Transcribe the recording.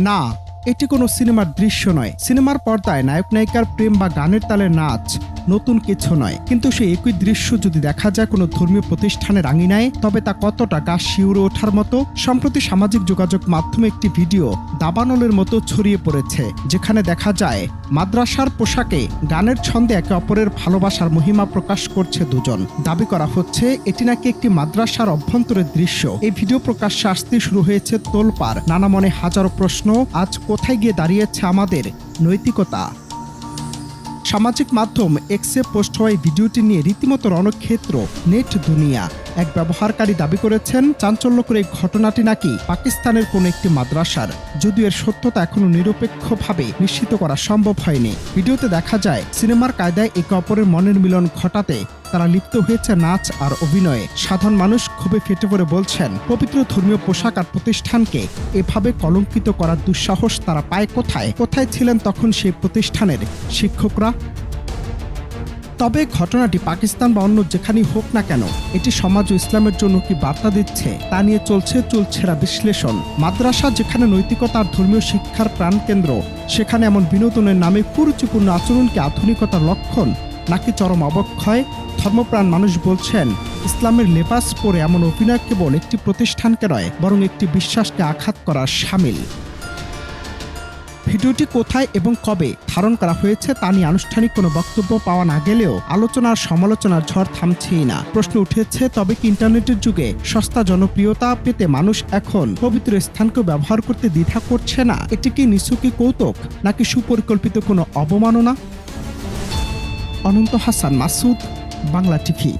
না, এটি কোনো সিনেমার দৃশ্য নয়। সিনেমার পর্দায় নায়ক নায়িকার প্রেম বা গানের তালে নাচ নতুন কিছু নয়, কিন্তু সেই একই দৃশ্য যদি দেখা যায় কোনো ধর্মীয় প্রতিষ্ঠানের আঙিনায়, তবে তা কতটা গা শিউরে ওঠার মতো। সম্প্রতি সামাজিক যোগাযোগ মাধ্যমে একটি ভিডিও দাবানলের মতো ছড়িয়ে পড়েছে, যেখানে দেখা যায় মাদ্রাসার পোশাকে গানের ছন্দে একে অপরের ভালোবাসার মহিমা প্রকাশ করছে দুজন। দাবি করা হচ্ছে এটি নাকি একটি মাদ্রাসার অভ্যন্তরের দৃশ্য। এই ভিডিও প্রকাশ্যে আসতে শুরু হয়েছে তোলপাড়, নানা মনে হাজারো প্রশ্ন। আজ কোথায় গিয়ে দাঁড়িয়েছে আমাদের নৈতিকতা? সামাজিক মাধ্যম এক্সে পোস্ট হওয়া এই ভিডিওটি নিয়ে রীতিমতো রণক্ষেত্র নেট দুনিয়া। এক ব্যবহারকারী দাবি করেছেন চাঞ্চল্যকর এই ঘটনাটি নাকি পাকিস্তানের কোনো একটি মাদ্রাসার, যদিও এর সত্যতা এখনো নিরপেক্ষভাবে নিশ্চিত করা সম্ভব হয়নি। ভিডিওতে দেখা যায় সিনেমার কায়দায় একে অপরের মনের মিলন ঘটাতে তারা লিপ্ত হয়েছে নাচ আর অভিনয়ে। সাধারণ মানুষ ক্ষোভে ফেটে পড়ে বলছেন, পবিত্র ধর্মীয় পোশাক আর প্রতিষ্ঠানকে এভাবে কলঙ্কিত করার দুঃসাহস তারা পায় কোথায়? কোথায় ছিলেন তখন সেই প্রতিষ্ঠানের শিক্ষকরা? তবে ঘটনাটি পাকিস্তান বা অন্য যেখানেই হোক না কেন, এটি সমাজ ও ইসলামের জন্য কি বার্তা দিচ্ছে তা নিয়ে চলছে চুলছেরা বিশ্লেষণ। মাদ্রাসা যেখানে নৈতিকতা আর ধর্মীয় শিক্ষার প্রাণকেন্দ্র, সেখানে এমন বিনোদনের নামে কুরুচিপূর্ণ আচরণ কি আধুনিকতার লক্ষণ নাকি চরম অবক্ষয়? ধর্মপ্রাণ মানুষ বলছেন, ইসলামের লেবাস পরে এমন অভিনয় কেবল একটি প্রতিষ্ঠানকে নয়, বরং একটি বিশ্বাসকে আঘাত করার শামিল। ভিডিওটি কোথায় এবং কবে ধারণ করা হয়েছে তা নিয়ে আনুষ্ঠানিক কোনো বক্তব্য পাওয়া না গেলেও আলোচনা আর সমালোচনার ঝড় থামছেই না। প্রশ্ন উঠেছে, তবে কি ইন্টারনেটের যুগে সস্তা জনপ্রিয়তা পেতে মানুষ এখন পবিত্র স্থানকে ব্যবহার করতে দ্বিধা করছে না? এটি কি নিছকই কৌতুক নাকি সুপরিকল্পিত কোনো অবমাননা? অনন্ত হাসান মাসুদ, বাংলা টিভি।